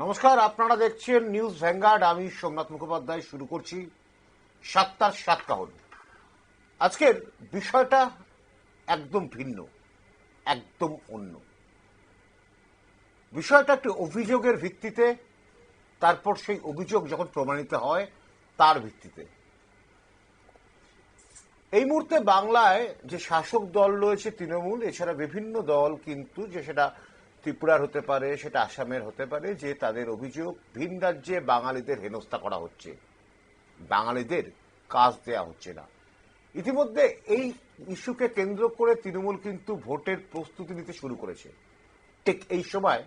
নমস্কার, আপনারা দেখছেন নিউজ ভ্যানগার্ড। আমি সোমনাথ মুখোপাধ্যায়। শুরু করছি 7টার 7 কাহন। আজকের বিষয়টা একদম ভিন্ন, একদম অন্য। বিষয়টা একটি অভিযোগের ভিত্তিতে, তারপর সেই অভিযোগ যখন প্রমাণিত হয় তার ভিত্তিতে। এই মুহূর্তে বাংলায় যে শাসক দল রয়েছে তৃণমূল, এছাড়া বিভিন্ন দল কিন্তু, যে সেটা ত্রিপুরার হতে পারে, সেটা আসামের হতে পারে, যে তাদের অভিযোগ ভিন রাজ্যে বাঙালিদের হেনস্থা করা হচ্ছে, বাঙালিদের কাজ দেয়া হচ্ছে না। ইতিমধ্যে এই ইস্যুকে কেন্দ্র করে তৃণমূল কিন্তু ভোটের প্রস্তুতি নিতে শুরু করেছে। ঠিক এই সময়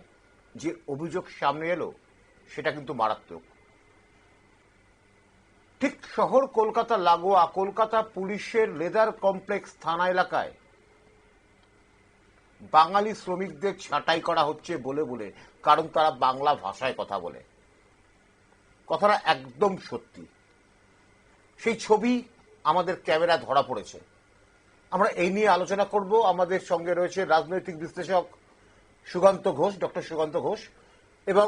যে অভিযোগ সামনে এলো সেটা কিন্তু মারাত্মক। ঠিক শহর কলকাতা লাগোয়া কলকাতা পুলিশের লেদার কমপ্লেক্স থানা এলাকায় বাঙালি শ্রমিকদের ছাঁটাই করা হচ্ছে বলে বলে, কারণ তারা বাংলা ভাষায় কথা বলে। কথাটা একদম সত্যি। সেই ছবি আমাদের ক্যামেরা ধরা পড়েছে। আমরা এই নিয়ে আলোচনা করব। আমাদের সঙ্গে রয়েছে রাজনৈতিক বিশ্লেষক সুকান্ত ঘোষ, ডক্টর সুকান্ত ঘোষ, এবং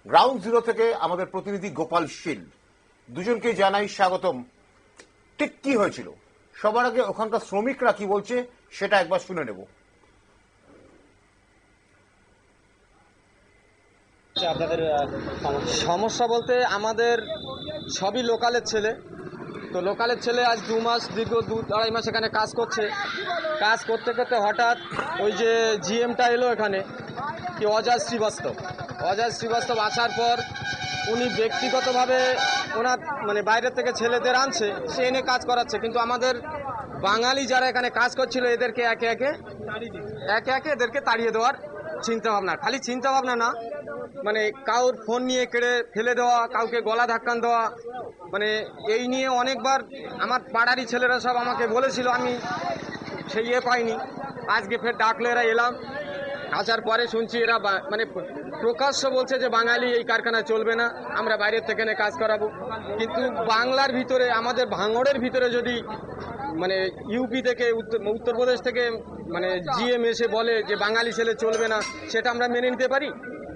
গ্রাউন্ড জিরো থেকে আমাদের প্রতিনিধি গোপাল শীল। দুজনকে জানাই স্বাগতম। ঠিক কি হয়েছিল? সবার আগে ওখানকার শ্রমিকরা কি বলছে সেটা একবার শুনে নেব। আপনাদের সমস্যা বলতে আমাদের সবই লোকালের ছেলে, তো লোকালের ছেলে আজ দীর্ঘ 2-2.5 মাস এখানে কাজ করছে। কাজ করতে করতে হঠাৎ ওই যে জিএমটা এলো এখানে, কি অজয় শ্রীবাস্তব আসার পর উনি ব্যক্তিগতভাবে ওনার বাইরের থেকে ছেলেদের আনছে, সে এনে কাজ করাচ্ছে। কিন্তু আমাদের বাঙালি যারা এখানে কাজ করছিল এদেরকে একে একে এদেরকে তাড়িয়ে দেওয়ার চিন্তাভাবনা, খালি চিন্তাভাবনা না, কাউর ফোন নিয়ে কেড়ে ফেলে দেওয়া, কাউকে গলা ধাক্কান দেওয়া, এই নিয়ে অনেকবার আমার পাড়ারই ছেলেরা সব আমাকে বলেছিল, আমি সেই পাইনি। আজকে ফের ডাকলে এরা এলাম, আসার পরে শুনছি এরা প্রকাশ্য বলছে যে বাঙালি এই কারখানায় চলবে না, আমরা বাইরের থেকে এনে কাজ করাবো। কিন্তু বাংলার ভিতরে, আমাদের ভাঙড়ের ভিতরে যদি ইউপি থেকে উত্তরপ্রদেশ থেকে জিএম এসে বলে যে বাঙালি ছেলে চলবে না, সেটা আমরা মেনে নিতে পারি?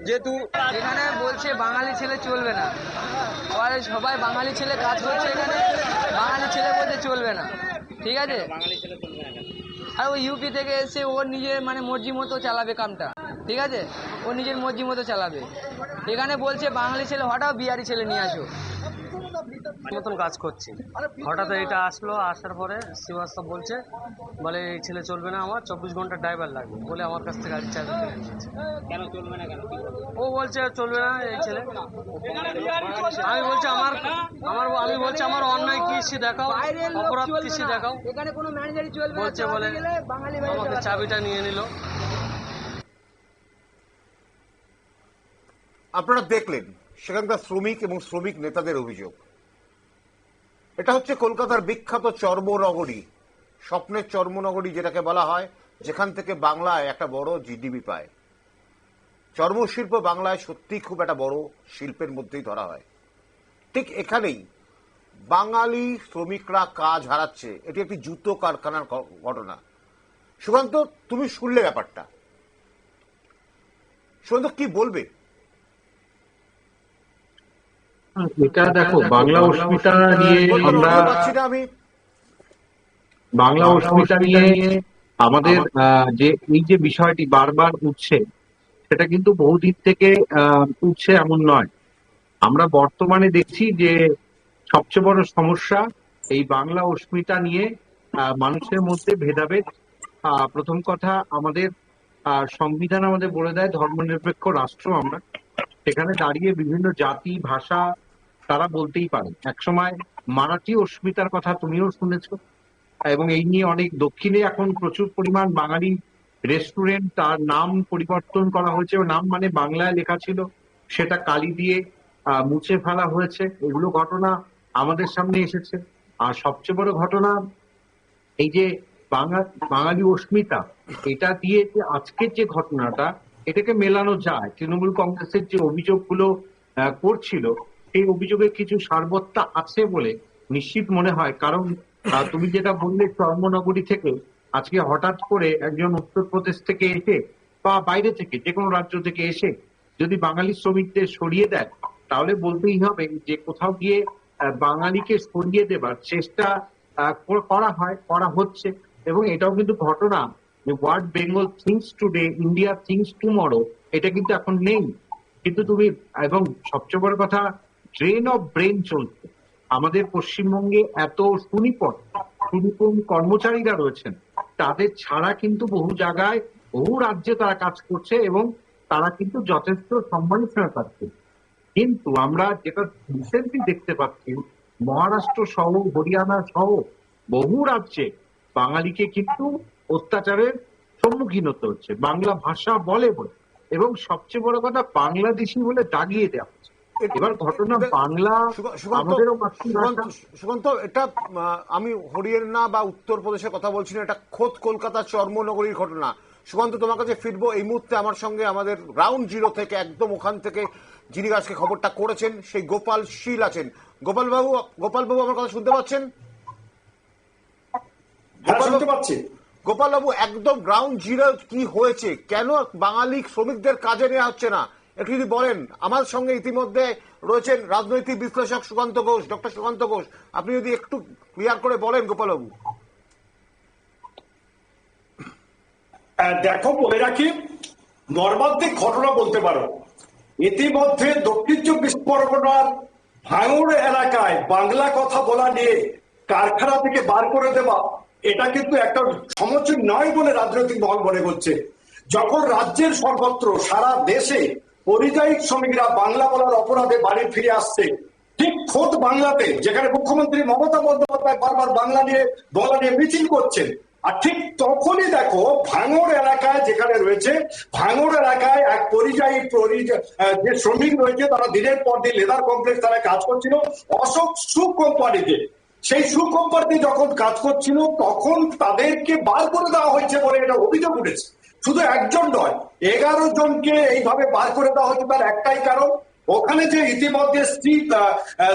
যেহেতু এখানে বলছে বাঙালি ছেলে চলবে না, পরে সবাই বাঙালি ছেলে কাজ করছে এখানে, বাঙালি ছেলে বলতে চলবে না, ঠিক আছে? আর ও ইউপি থেকে এসে ওর নিজের মর্জি মতো চালাবে কামটা, ঠিক আছে? ও নিজের মর্জি মতো চালাবে। এখানে বলছে বাঙালি ছেলে হঠাৎ বিহারি ছেলে নিয়ে আসো, মতন কাজ করছি। হঠাৎ এটা আসলো, আসার পরে শ্রীবাস্তব বলে এই ছেলে চলবে না, আমার 24 ঘন্টা ড্রাইভার লাগবে বলে আমার কাছ থেকে গাড়ির চাবি কিনে নিয়েছে। কেন চলবে না? কেন ও বলছে চলবে না এই ছেলে। আমি বলছি আমার অন্যায় কি সে দেখাও, অপরাধ কি সে দেখাও। এখানে কোনো ম্যানেজারই চলবে না, বলছে বলে আমাকে চাবিটা নিয়ে নিল। আপনারা দেখলেন সেখানকার শ্রমিক এবং শ্রমিক নেতাদের অভিযোগ। এটা হচ্ছে কলকাতার বিখ্যাত চর্মনগরী, স্বপ্নের চর্মনগরী যেটাকে বলা হয়, যেখান থেকে বাংলায় একটা বড় জিডিপি পায়। চর্মশিল্প বাংলায় সত্যি খুব একটা বড় শিল্পের মধ্যেই ধরা হয়। ঠিক এখানেই বাঙালি শ্রমিকরা কাজ হারাচ্ছে। এটি একটি জুতো কারখানার ঘটনা। সুকান্ত, তুমি শুনলে ব্যাপারটা, সুকান্ত কি বলবে? এটা দেখো, বাংলা অস্মিতা নিয়ে আমাদের যে এই যে বিষয়টি বারবার উঠছে, সেটা কিন্তু বহুদিন থেকে উঠছে এমন নয়। আমরা বর্তমানে দেখছি যে সবচেয়ে বড় সমস্যা এই বাংলা অস্মিতা নিয়ে মানুষের মধ্যে ভেদাভেদ। প্রথম কথা, আমাদের সংবিধান আমাদের বলে দেয় ধর্মনিরপেক্ষ রাষ্ট্র আমরা, সেখানে দাঁড়িয়ে বিভিন্ন জাতি ভাষা তারা বলতেই পারে। একসময় মারাঠি অস্মিতার কথা তুমিও শুনেছো, এবং এই নিয়ে অনেক দক্ষিণে এখন প্রচুর পরিমাণ বাঙালি রেস্টুরেন্ট, তার নাম পরিবর্তন করা হয়েছে, নাম বাংলায় লেখা ছিল সেটা কালি দিয়ে মুছে ফেলা হয়েছে। এগুলো ঘটনা আমাদের সামনে এসেছে। আর সবচেয়ে বড় ঘটনা এই যে বাঙালি অস্মিতা, এটা দিয়ে যে আজকের যে ঘটনাটা, এটাকে মেলানো যায়। তৃণমূল কংগ্রেসের যে অভিযোগগুলো করছিল, সেই অভিযোগে কিছু সারবত্তা আছে বলে নিশ্চিত মনে হয়। কারণ তুমি যেটা বললে, চর্মনগরী থেকে আজকে হঠাৎ করে একজন উত্তরপ্রদেশ থেকে এসে বা বাইরে থেকে যে কোনো রাজ্য থেকে এসে যদি বাঙালি শ্রমিকদের সরিয়ে দেয়, তাহলে বলতেই হবে যে কোথাও গিয়ে বাঙালিকে সরিয়ে দেবার চেষ্টা করা হচ্ছে। এবং এটাও কিন্তু ঘটনা যে what Bengal things today India things tomorrow, এটা কিন্তু এখন নেই। কিন্তু তুমি, এবং সবচেয়ে বড় কথা, ড্রেন অফ ব্রেন চলছে আমাদের পশ্চিমবঙ্গে। এত সুনিপুণ কর্মচারীরা রয়েছেন, তাদের ছাড়া কিন্তু বহু জায়গায় বহু রাজ্যে তারা কাজ করছে এবং তারা কিন্তু যথেষ্ট সম্মাননা পাচ্ছে। কিন্তু আমরা যেটা রিসেন্টলি দেখতে পাচ্ছি, মহারাষ্ট্র সহ হরিয়ানা সহ বহু রাজ্যে বাঙালিকে কিন্তু অত্যাচারের সম্মুখীন হতে হচ্ছে বাংলা ভাষা বলে। এবং সবচেয়ে বড় কথা, বাংলাদেশি বলে দাগিয়ে দেওয়া হচ্ছে। এবার ঘটনা বাংলা আমাদেরও মাতৃভাষা। সুকান্ত, এটা আমি হরিয়ানা বা উত্তরপ্রদেশের কথা বলছি না, এটা খোদ কলকাতা চর্মনগরীর ঘটনা। সুকান্ত, তোমার কাছে ফিরবো। এই মুহূর্তে আমার সঙ্গে আমাদের গ্রাউন্ড জিরো থেকে, একদম ওখান থেকে যিনি আজকে খবরটা করেছেন, সেই গোপাল শীল আছেন। গোপালবাবু আমার কথা শুনতে পাচ্ছেন? গোপালবাবু, একদম গ্রাউন্ড জিরো কি হয়েছে, কেন বাঙালি শ্রমিকদের কাজে নেওয়া হচ্ছে না, একটু যদি বলেন। আমার সঙ্গে ইতিমধ্যে রয়েছেন রাজনৈতিক বিশ্লেষক সুকান্ত ঘোষ, ডক্টর সুকান্ত ঘোষ। আপনি যদি একটু ক্লিয়ার করে বলেন গোপালবাবু। দেখো, বলে রাখি, মর্মান্তিক ঘটনা বলতে পারো। ইতিমধ্যে দক্ষিণ চব্বিশ পরগনার ভাঙড় এলাকায় বাংলা কথা বলা নিয়ে কারখানা থেকে বার করে দেওয়া, এটা কিন্তু একটা সমীচীন নয় বলে রাজনৈতিক মহল মনে করছে। যখন রাজ্যের সর্বত্র সারা দেশে পরিযায়ী শ্রমিকরা বাংলা বলার অপরাধে বাড়ি ফিরে আসছে, ঠিক খোদ বাংলাতে যেখানে মুখ্যমন্ত্রী মমতা বন্দ্যোপাধ্যায় বারবার বাংলা নিয়ে মিছিল করছেন, আর ঠিক তখনই দেখো ভাঙড় এলাকায় যেখানে রয়েছে, ভাঙড় এলাকায় এক পরিযায়ী যে শ্রমিক রয়েছে, তারা দিনের পর দিন লেদার কমপ্লেক্স তারা কাজ করছিল অশোক সু কোম্পানিতে। সেই সু কোম্পানিতে যখন কাজ করছিল, তখন তাদেরকে বার করে দেওয়া হয়েছে বলে এটা অভিযোগ উঠেছে। শুধু একজন নয়, 11 জনকে এইভাবে বার করে দেওয়া হয়েছে। তার একটাই কারণ, ওখানে যে ইতিমধ্যে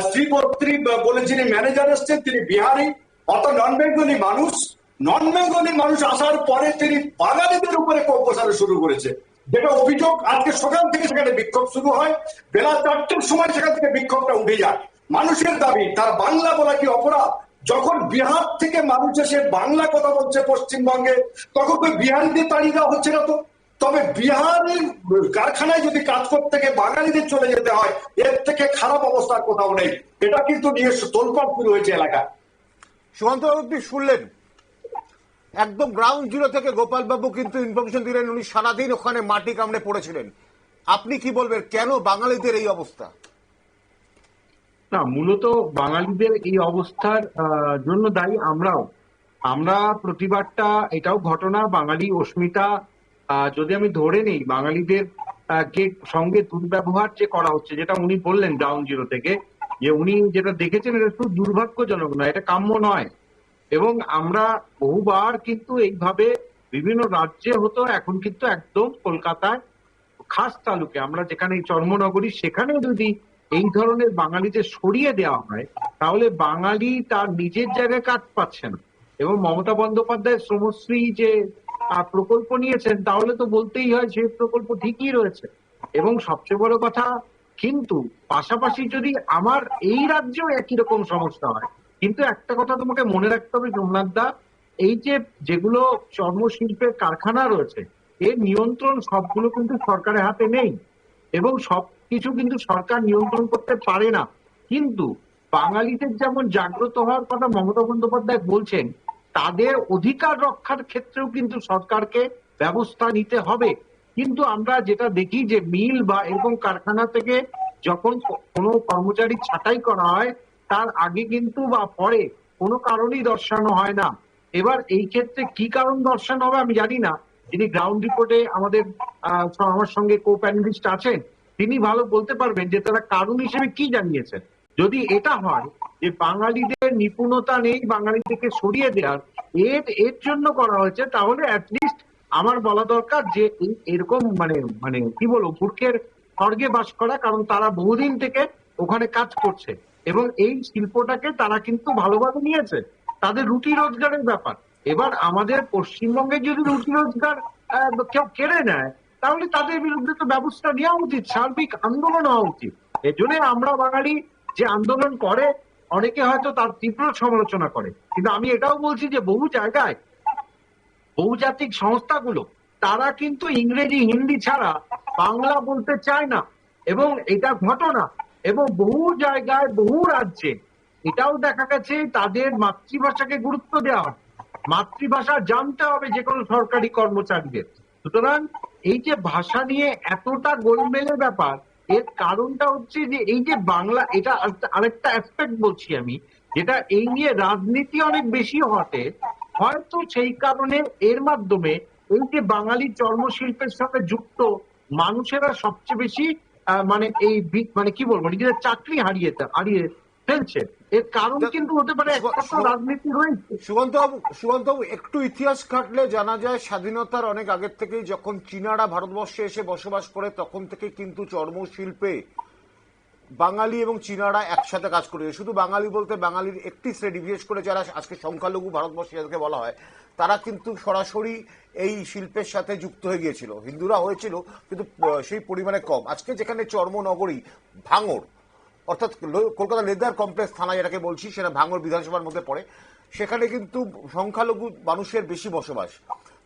শ্রীপত্রী বলে যিনি ম্যানেজার এসছেন, তিনি বিহারি, অর্থাৎ নন বেঙ্গলি মানুষ আসার পরে তিনি বাঙালিদের উপরে কোপ বসানো শুরু করেছে, যেটা অভিযোগ। আজকে সকাল থেকে সেখানে বিক্ষোভ শুরু হয়, বেলা 4টের সময় সেখান থেকে বিক্ষোভটা উঠে যায়। মানুষের দাবি, তার বাংলা বলা কি অপরাধ? যখন বিহার থেকে মানুষ এসে বাংলা কথা বলছে পশ্চিমবঙ্গে, তখন তো বিহারিদের তাড়িয়ে দেওয়া হচ্ছে না তো। তবে বিহারের কারখানায় যদি কাজ করতে গিয়ে বাঙালিদের চলে যেতে হয়, এর থেকে খারাপ অবস্থার কোথাও নেই। এটা কিন্তু নিয়ে তোলপাড় শুরু হয়েছে এলাকায়। সুকান্ত বাবু, আপনি শুনলেন একদম গ্রাউন্ড জিরো থেকে গোপাল বাবু কিন্তু ইনফরমেশন দিলেন। উনি সারাদিন ওখানে মাটি কামড়ে পড়েছিলেন। আপনি কি বলবেন, কেন বাঙালিদের এই অবস্থা? না, মূলত বাঙালিদের এই অবস্থার জন্য দায়ী আমরা প্রতিবাদটা, এটাও ঘটনা। বাঙালি অস্মিতা যদি আমি ধরে নেই, বাঙালিদের কে সঙ্গে দুর্ব্যবহার যে করা হচ্ছে, যেটা উনি বললেন গ্রাউন্ড জিরো থেকে, যে উনি যেটা দেখেছেন, এটা খুব দুর্ভাগ্যজনক নয়, এটা কাম্য নয়। এবং আমরা বহুবার কিন্তু এইভাবে বিভিন্ন রাজ্যে হতো, এখন কিন্তু একদম কলকাতায় খাস তালুকে, আমরা যেখানে চর্মনগরী, সেখানে যদি এই ধরনের বাঙালিদের সরিয়ে দেওয়া হয়, তাহলে বাঙালি তার নিজের জায়গায় কাজ পাচ্ছে না। এবং মমতা বন্দ্যোপাধ্যায় শ্রমশ্রী যে প্রকল্প নিয়েছেন, তাহলে তো বলতেই হয় সেই প্রকল্প ঠিকই রয়েছে। এবং সবচেয়ে বড় কথা, কিন্তু পাশাপাশি যদি আমার এই রাজ্যেও একই রকম সমস্যা হয়, কিন্তু একটা কথা তোমাকে মনে রাখতে হবে সোমনাথ দা, এই যেগুলো চর্মশিল্পের কারখানা রয়েছে, এর নিয়ন্ত্রণ সবগুলো কিন্তু সরকারের হাতে নেই এবং সবকিছু কিন্তু সরকার নিয়ন্ত্রণ করতে পারে না। কিন্তু বাঙালিদের যেমন জাগ্রত হওয়ার কথা মমতা বন্দ্যোপাধ্যায় বলছেন, তাদের অধিকার রক্ষার ক্ষেত্রেও কিন্তু সরকারকে ব্যবস্থা নিতে হবে। কিন্তু আমরা যেটা দেখি যে মিল বা এরকম কারখানা থেকে যখন কোনো কর্মচারী ছাঁটাই করা হয়, তার আগে কিন্তু বা পরে কোনো কারণই দর্শানো হয় না। এবার এই ক্ষেত্রে কি কারণ দর্শানো হবে আমি জানি না। যিনি গ্রাউন্ড রিপোর্টে আমার সঙ্গে কো প্যানেলিস্ট আছেন, তিনি ভালো বলতে পারবেন যে তারা কারণ হিসেবে কি জানিয়েছেন। যদি এটা হয় যে বাঙালিদের নিপুণতা নেই, বাঙালিদেরকে সরিয়ে দেওয়ার এর জন্য করা হয়েছে, তাহলে অ্যাটলিস্ট আমার বলা দরকার যে এরকম মানে কি বলবো, মূর্খের স্বর্গে বাস করা, কারণ তারা বহুদিন থেকে ওখানে কাজ করছে এবং এই শিল্পটাকে তারা কিন্তু ভালোভাবে নিয়েছে, তাদের রুটি রোজগারের ব্যাপার। এবার আমাদের পশ্চিমবঙ্গে যদি রুটি রোজগার কেউ কেড়ে নেয়, তাহলে তাদের বিরুদ্ধে তো ব্যবস্থা নেওয়া উচিত, সার্বিক আন্দোলন হওয়া উচিত। এর জন্য আমরা বাঙালি যে আন্দোলন করে অনেকে হয়তো তার তীব্র সমালোচনা করে, কিন্তু আমি এটাও বলছি যে বহু জায়গায় বহুজাতিক সংস্থাগুলো তারা কিন্তু ইংরেজি হিন্দি ছাড়া বাংলা বলতে চায় না, এবং এটা ঘটনা। এবং বহু জায়গায় বহু রাজ্যে এটাও দেখা গেছে তাদের মাতৃভাষাকে গুরুত্ব দেওয়া হয়, মাতৃভাষা জানতে হবে যে কোনো সরকারি কর্মচারীদের। সুতরাং এই যে ভাষা নিয়ে এতটা গোলমেলের ব্যাপার, এর কারণটা হচ্ছে যে এই যে বাংলা, এটা আরেকটা অ্যাসপেক্ট বলছি আমি, যেটা এই নিয়ে রাজনীতি অনেক বেশি হতে হয়তো সেই কারণে এর মাধ্যমে এই যে বাঙালি চর্মশিল্পের সাথে যুক্ত মানুষেরা সবচেয়ে বেশি মানে এই মানে কি বলবো, নিজেদের চাকরি হারিয়ে ফেলছে। এর কারণ কিন্তু হতে পারে একটা রাজনীতি রয়েছে। সুকান্তবাবু, একটু ইতিহাস ঘাটলে জানা যায় স্বাধীনতার অনেক আগের থেকেই যখন চীনারা ভারতবর্ষে এসে বসবাস করে তখন থেকে কিন্তু চর্মশিল্পে বাঙালি এবং চীনারা একসাথে কাজ করে। শুধু বাঙালি বলতে বাঙালির একটি শ্রেণী, বিশেষ করে যারা আজকে সংখ্যালঘু ভারতবর্ষে যাদেরকে বলা হয়, তারা কিন্তু সরাসরি এই শিল্পের সাথে যুক্ত হয়ে গিয়েছিল। হিন্দুরা হয়েছিল কিন্তু সেই পরিমাণে কম। আজকে যেখানে চর্মনগরী ভাঙড়, অর্থাৎ কলকাতা লেদার কমপ্লেক্স থানা যেটাকে বলছি, সেটা ভাঙড় বিধানসভার মধ্যে পড়ে, সেখানে কিন্তু সংখ্যালঘু মানুষের বেশি বসবাস।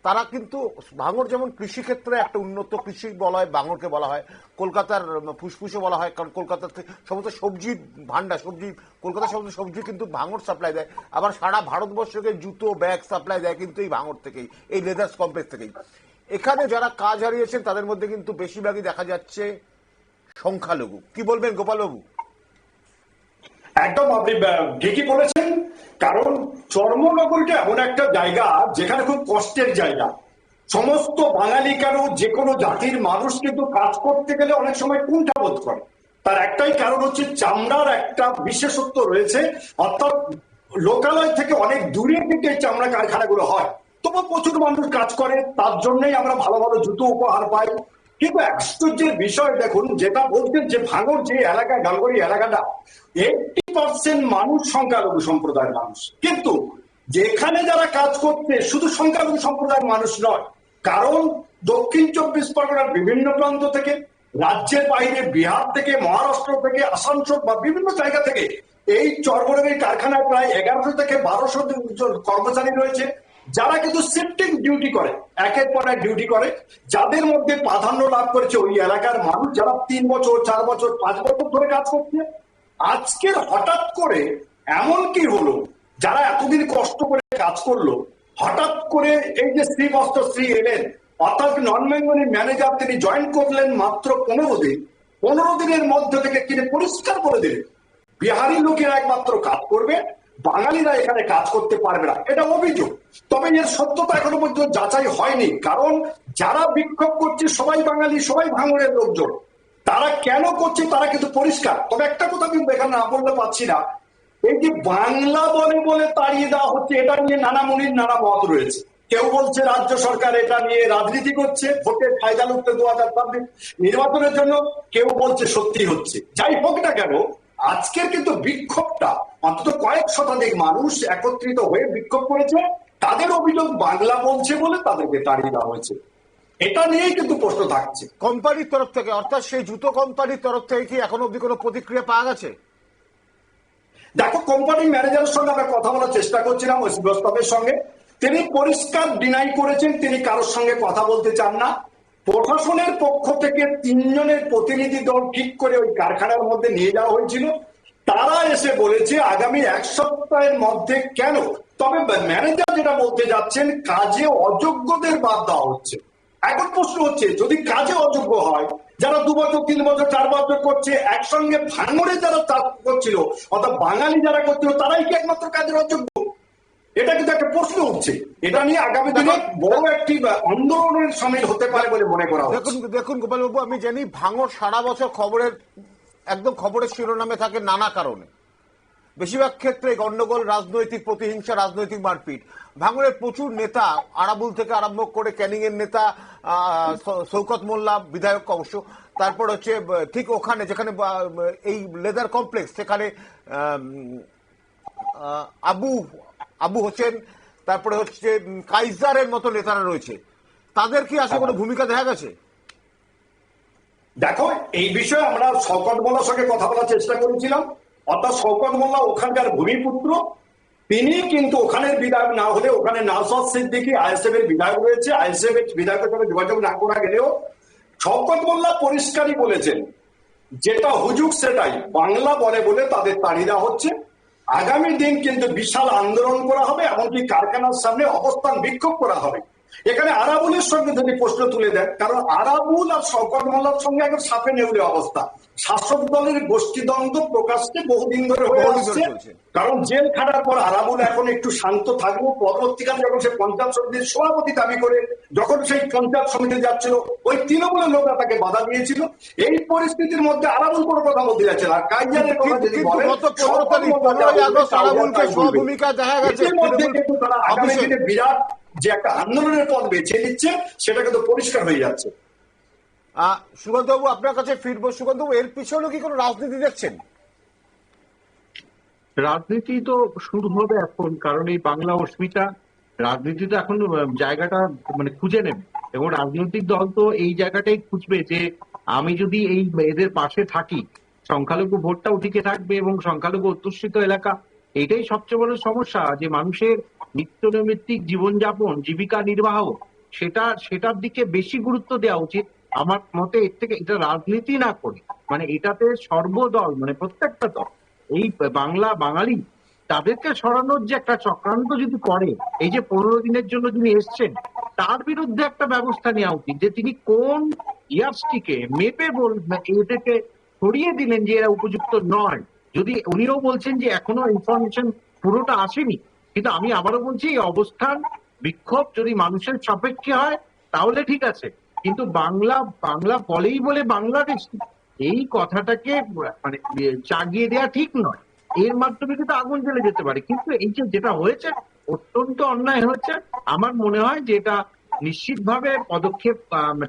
তারা কিন্তু ভাঙড় যেমন কৃষিক্ষেত্রে একটা উন্নত কৃষি বলা হয়, ভাঙড়কে বলা হয় কলকাতার ফুসফুসে বলা হয়, কারণ কলকাতার সমস্ত সবজির ভান্ডার, কলকাতার সমস্ত সবজি কিন্তু ভাঙড় সাপ্লাই দেয়। আবার সারা ভারতবর্ষকে জুতো ব্যাগ সাপ্লাই দেয় কিন্তু এই ভাঙড় থেকেই, এই লেদার্স কমপ্লেক্স থেকেই। এখানে যারা কাজ হারিয়েছেন তাদের মধ্যে কিন্তু বেশিরভাগই দেখা যাচ্ছে সংখ্যালঘু। কি বলবেন গোপালবাবু? একদম আপনি ঠিকই বলেছেন, কারণ চর্মনগরীটা এমন একটা জায়গা যেখানে খুব কষ্টের জায়গা। সমস্ত বাঙালি কেন যে কোনো জাতির মানুষ কিন্তু কাজ করতে গেলে অনেক সময় কুণ্ঠাবোধ করে। তার একটাই কারণ হচ্ছে চামড়ার একটা বিশেষত্ব রয়েছে, অর্থাৎ লোকালয় থেকে অনেক দূরে থেকে চামড়া কারখানাগুলো হয়, তবু প্রচুর মানুষ কাজ করে, তার জন্যই আমরা ভালো ভালো জুতো উপহার পাই। কিন্তু আশ্চর্যের বিষয় দেখুন, যেটা বলছেন যে ভাঙড় যে এলাকা, গালগড়ি এলাকাটা 80% মানুষ সংখ্যালঘু সম্প্রদায়ের মানুষ, কিন্তু যেখানে যারা কাজ করছে শুধু সংখ্যালঘু সম্প্রদায়ের মানুষ নয়, কারণ দক্ষিণ 24 পরগনার বিভিন্ন প্রান্ত থেকে, রাজ্যের বাইরে বিহার থেকে, মহারাষ্ট্র থেকে, আসানসোল বা বিভিন্ন জায়গা থেকে এই চর্মনগরী কারখানায় প্রায় 1100 থেকে 1200 জন কর্মচারী রয়েছে, যারা কিন্তু শিফটিং ডিউটি করে, একের পর এক ডিউটি করে, যাদের মধ্যে প্রাধান্য লাভ করেছে ওই এলাকার মানুষ, যারা 3 বছর 4 বছর 5 বছর ধরে কাজ করছে। আজকে হঠাৎ করে এমন কি হলো, যারা এতদিন কষ্ট করে কাজ করলো, হঠাৎ করে এই যে শ্রী এলেন, অর্থাৎ নন বেঙ্গলি ম্যানেজার, তিনি জয়েন করলেন মাত্র 15 দিন। 15 দিনের মধ্যে থেকে তিনি পরিষ্কার করে দিলেন বিহারি লোকেরা একমাত্র কাজ করবে, বাঙালিরা এখানে কাজ করতে পারবে না। এটা অভিযোগ, তবে এর সত্যতা এখনো পর্যন্ত যাচাই হয়নি, কারণ যারা বিক্ষোভ করছে সবাই বাঙালি, সবাই ভাঙড়ের লোকজন। তারা কেন করছে তারা কিন্তু পরিষ্কার। তবে একটা কথা কিন্তু এখানে না বলতে পারছি না, এই যে বাংলা বলে বলে তাড়িয়ে দেওয়া হচ্ছে, এটা নিয়ে নানা মুনির নানা মত রয়েছে। কেউ বলছে রাজ্য সরকার এটা নিয়ে রাজনীতি করছে, ভোটের ফায়দা লুটতে 2026 নির্বাচনের জন্য, কেউ বলছে সত্যি হচ্ছে। যাই হোক না কেন, আজকের কিন্তু বিক্ষোভটা অন্তত কয়েক শতাধিক মানুষ একত্রিত হয়ে বিক্ষোভ করেছে। তাদের অভিযোগ বাংলা বলছে বলে তাদেরকে তাড়িয়ে দেওয়া হয়েছে। এটা নিয়েই কিন্তু প্রশ্ন থাকছে। কোম্পানির তরফ থেকে, অর্থাৎ সেই জুতো কোম্পানির তরফ থেকে কি এখন অব্দি কোনো প্রতিক্রিয়া পাওয়া গেছে? দেখো, কোম্পানির ম্যানেজারের সঙ্গে আমরা কথা বলার চেষ্টা করছিলাম, ওই ব্যবস্থাপকের সঙ্গে, তিনি পরিষ্কার ডিনাই করেছেন তিনি কারোর সঙ্গে কথা বলতে চান না। প্রশাসনের পক্ষ থেকে 3 জনের প্রতিনিধি দল ঠিক করে ওই কারখানার মধ্যে নিয়ে যাওয়া হয়েছিল। তারা এসে বলেছে আগামী 1 সপ্তাহের মধ্যে। কেন? তবে ম্যানেজার যেটা বলতে যাচ্ছেন, কাজে অযোগ্যদের বাদ দেওয়া হচ্ছে। এখন প্রশ্ন হচ্ছে, যদি কাজে অযোগ্য হয়, যারা 2 বছর 3 বছর 4 বছর করছে, একসঙ্গে ভাঙড়ে যারা চাষ করছিল, অর্থাৎ বাঙালি যারা করছিল, তারাই কি একমাত্র কাজের অযোগ্য? এটা কিন্তু একটা প্রশ্ন উঠছে। এটা নিয়ে আগামী দিনে বড় একটি আন্দোলনের সামিল হতে পারে বলে মনে করা হচ্ছে। দেখুন গোপালবাবু, আমি জানি ভাঙড় সারা বছর খবরের শিরোনামে থাকে নানা কারণে। বেশিরভাগ ক্ষেত্রে গন্ডগোল, রাজনৈতিক প্রতিহিংসা, রাজনৈতিক মারপিট। ভাঙড়ের প্রচুর নেতা, আরাবুল থেকে আরম্ভ করে ক্যানিং এর নেতা শওকত মোল্লা, বিধায়ক অবশ্য, তারপর হচ্ছে ঠিক ওখানে যেখানে এই লেদার কমপ্লেক্স, সেখানে আবু হোসেন, তারপরে হচ্ছে কাইজারের মতো নেতারা রয়েছে। তাদের কি আসলে কোনো ভূমিকা দেখা গেছে? দেখো, এই বিষয়ে আমরা শওকত মোল্লার সঙ্গে কথা বলার চেষ্টা করেছিলাম। অর্থাৎ শওকত মোল্লা ওখানকার ভূমিপুত্র, তিনি কিন্তু ওখানের বিধায়ক না হলে ওখানে নওশাদ সিদ্দিকী আইএসএফ এর বিধায়ক রয়েছে। আইএসএফ এর বিধায়কের সঙ্গে যোগাযোগ না করা গেলেও শওকত মোল্লা পরিষ্কারই বলেছেন, যেটা হুজুক সেটাই, বাংলা বলে বলে তাদের তাড়িয়ে হচ্ছে। আগামী দিন কিন্তু বিশাল আন্দোলন করা হবে, এমনকি কারখানার সামনে অবস্থান বিক্ষোভ করা হবে। এখানে আরাবুলের সঙ্গে যদি প্রশ্ন তুলে দেন, কারণ আরাবুল আর শওকত মোল্লার সঙ্গে একদম সাপে নেউলে অবস্থা। শাসক দলের গোষ্ঠীদ্বন্দ্ব প্রকাশ্যে বহুদিন ধরে হয়ে আসছে। কারণ জেল খাটার পর আরাবুল এখন একটু শান্ত থাকবো। পরবর্তীকালে যখন সে পঞ্চায়েত সমিতির সভাপতি দাবি করে যখন সেই পঞ্চায়েত সমিতি যাচ্ছিল, ওই তৃণমূলের লোকরা তাকে বাধা দিয়েছিল। এই পরিস্থিতির মধ্যে আরাবুল কোনো কথা বলতে যাচ্ছে না। কাইজারের কথা যদি বলেন, ইতিমধ্যে কিন্তু তারা আগামী দিনে বিরাট যে একটা আন্দোলনের পথ বেছে নিচ্ছে, সেটা কিন্তু পরিষ্কার হয়ে যাচ্ছে। সুকান্তবাবু, আপনার কাছে ফিরবো। সুকান্তবাবু, এর পিছনে কি কোনো রাজনীতি দেখছেন? রাজনীতি তো শুরু হবে এখন, কারণ এই বাংলা অস্মিতা রাজনীতি তো এখন জায়গাটা মানে খুঁজে নেবে, এবং রাজনৈতিক দল তো এই জায়গাটাই খুঁজবে যে আমি যদি এই এদের পাশে থাকি, সংখ্যালঘু ভোটটাও টিকে থাকবে এবং সংখ্যালঘু অধ্যুষিত এলাকা, এটাই সবচেয়ে বড় সমস্যা, যে মানুষের নিত্য নৈমিত্তিক জীবনযাপন, জীবিকা নির্বাহ, সেটার দিকে বেশি গুরুত্ব দেওয়া উচিত আমার মতে। এর থেকে এটা রাজনীতি না করে, মানে এটাতে সর্বদল, মানে প্রত্যেকটা দল, এই বাঙালি তাদেরকে সরানোর যে একটা চক্রান্ত যদি করে, এই যে 15 দিনের জন্য যিনি এসছেন, তার বিরুদ্ধে একটা ব্যবস্থা নেওয়া উচিত, যে তিনি কোন ইয়ার্সটিকে মেপে এদেরকে সরিয়ে দিলেন যে এরা উপযুক্ত নয়। যদি উনিও বলছেন যে এখনো ইনফরমেশন পুরোটা আসেনি, কিন্তু আমি আবারও বলছি, এই অবস্থান বিক্ষোভ যদি মানুষের সাপেক্ষে হয় তাহলে ঠিক আছে, কিন্তু বাংলা বলেই বলে বাংলাদেশ, এই কথাটাকে মানে জাগিয়ে দেওয়া ঠিক নয়। এর মাধ্যমে কিন্তু আগুন জ্বলে যেতে পারে। কিন্তু এই যে যেটা হয়েছে, অত্যন্ত অন্যায় হয়েছে। আমার মনে হয় যে এটা নিশ্চিতভাবে পদক্ষেপ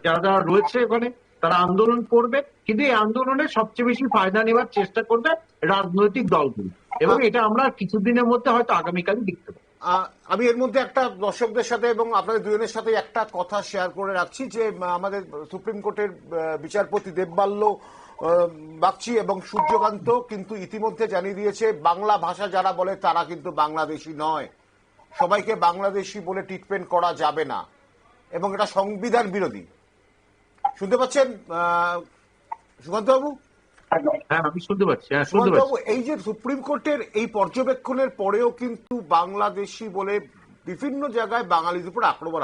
যারা রয়েছে ওখানে, তারা আন্দোলন করবে, কিন্তু এই আন্দোলনে সবচেয়ে বেশি ফায়দা নেওয়ার চেষ্টা করবে রাজনৈতিক দলগুলো, এবং এটা আমরা কিছুদিনের মধ্যে হয়তো আগামীকালই দেখতে পাবো। আমি এর মধ্যে একটা দর্শকদের সাথে এবং আপনাদের দুজনের সাথে একটা কথা শেয়ার করে রাখছি, যে আমাদের সুপ্রিম কোর্টের বিচারপতি দেববাল্য বাগচি এবং সূর্যকান্ত কিন্তু ইতিমধ্যে জানিয়ে দিয়েছে, বাংলা ভাষা যারা বলে তারা কিন্তু বাংলাদেশি নয়, সবাইকে বাংলাদেশি বলে ট্রিটমেন্ট করা যাবে না, এবং এটা সংবিধান বিরোধী। শুনতে পাচ্ছেন সুকান্তবাবু? হ্যাঁ, আমি শুনতে পাচ্ছি। সুকান্তবাবু, এই যে সুপ্রিম কোর্টের এই পর্যবেক্ষণের পরেও কিন্তু বাংলাদেশি বলে বিভিন্ন জায়গায় বাঙালির উপর আক্রমণ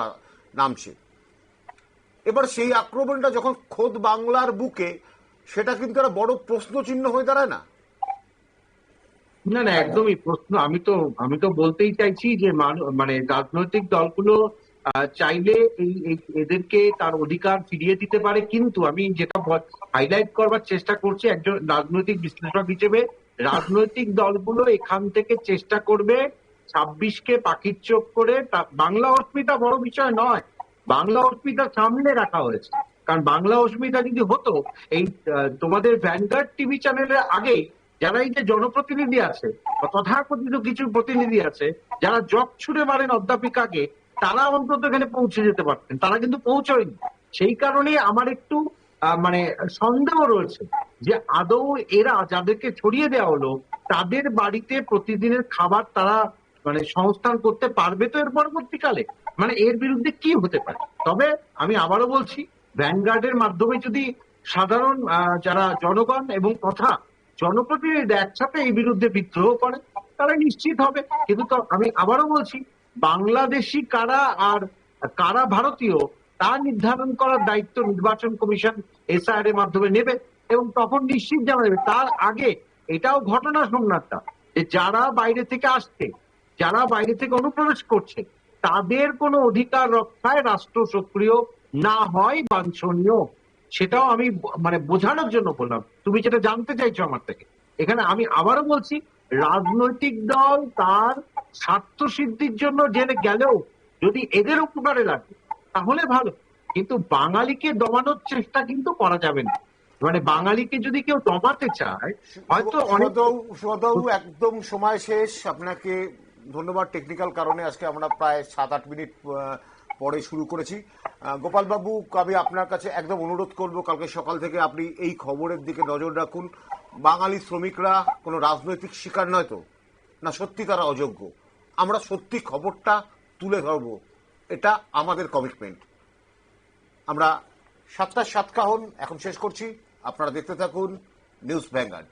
নামছে। এবার সেই আক্রমণটা যখন খোদ বাংলার বুকে, সেটা কিন্তু একটা বড় প্রশ্ন চিহ্ন হয়ে দাঁড়ায় না? না না, একদমই প্রশ্ন। আমি তো বলতেই চাইছি যে মানে রাজনৈতিক দলগুলো চাইলে এদেরকে তার অধিকার ফিরিয়ে দিতে পারে, কিন্তু আমি যেটা হাইলাইট করবার চেষ্টা করছি একজন রাজনৈতিক বিশ্লেষক হিসেবে, রাজনৈতিক দলগুলো এখান থেকে চেষ্টা করবে 26কে পাখির চোখ করে। বাংলা অস্মিতা বড় বিষয় নয়, বাংলা অস্মিতা সামনে রাখা হয়েছে, কারণ বাংলা অস্মিতা যদি হতো, এই তোমাদের ভ্যানগার্ড টিভি চ্যানেলের আগে যারা এই যে জনপ্রতিনিধি আছে, তথাকথিত কিছু প্রতিনিধি আছে যারা জগ ছুড়ে মারেন অধ্যাপিকাকে, তারা অন্তত এখানে পৌঁছে যেতে পারতেন, তারা কিন্তু পৌঁছয়নি। সেই কারণে আমার একটু মানে সন্দেহ রয়েছে যে আদৌ এরা যাদেরকে ছড়িয়ে দেওয়া হলো, তাদের বাড়িতে প্রতিদিনের খাবার তারা মানে সংস্থান করতে পারবে তো এর পরবর্তীকালে, মানে এর বিরুদ্ধে কি হতে পারে। তবে আমি আবারও বলছি, ভ্যানগার্ডের মাধ্যমে যদি সাধারণ যারা জনগণ এবং তথা জনপ্রতিনিধি একসাথে এই বিরুদ্ধে বিদ্রোহ করে, তারা নিশ্চিত হবে। কিন্তু আমি আবারও বলছি, বাংলাদেশি কারা আর কারা ভারতীয় তা নির্ধারণ করার দায়িত্ব নির্বাচন কমিশন এসআইআর এর মাধ্যমে নেবে, এবং তখন নিশ্চিত জানা যাবে। তার আগে এটাও ঘটনা সংখ্যাটা, যে যারা বাইরে থেকে আসছে, যারা বাইরে থেকে অনুপ্রবেশ করছে, তাদের কোনো অধিকার রক্ষায় রাষ্ট্র সক্রিয় না হয় বাঞ্ছনীয়। সেটাও আমি মানে বোঝানোর জন্য বললাম। তুমি যেটা জানতে চাইছো আমার থেকে, এখানে আমি আবারও বলছি, রাজনৈতিক দল তার স্বার্থ সিদ্ধির জন্য জেনে গেলেও যদি এদের উপকারে লাগে তাহলে ভালো, কিন্তু বাঙালিকে দমানোর চেষ্টা কিন্তু করা যাবে না। মানে বাঙালিকে যদি কেউ দমাতে চায়, হয়তো সুকান্তবাবু, একদম সময় শেষ। আপনাকে ধন্যবাদ। টেকনিক্যাল কারণে আজকে আমরা প্রায় 7-8 মিনিট পরে শুরু করেছি। গোপালবাবু, আমি আপনার কাছে একদম অনুরোধ করব, কালকে সকাল থেকে আপনি এই খবরের দিকে নজর রাখুন। বাঙালি শ্রমিকরা কোনো রাজনৈতিক শিকার নয় তো, না সত্যি তারা অযোগ্য? আমরা সত্যি খবরটা তুলে ধরব, এটা আমাদের কমিটমেন্ট। আমরা 7টা 7 এখন শেষ করছি। আপনারা দেখতে থাকুন নিউজ ভ্যানগার্ড।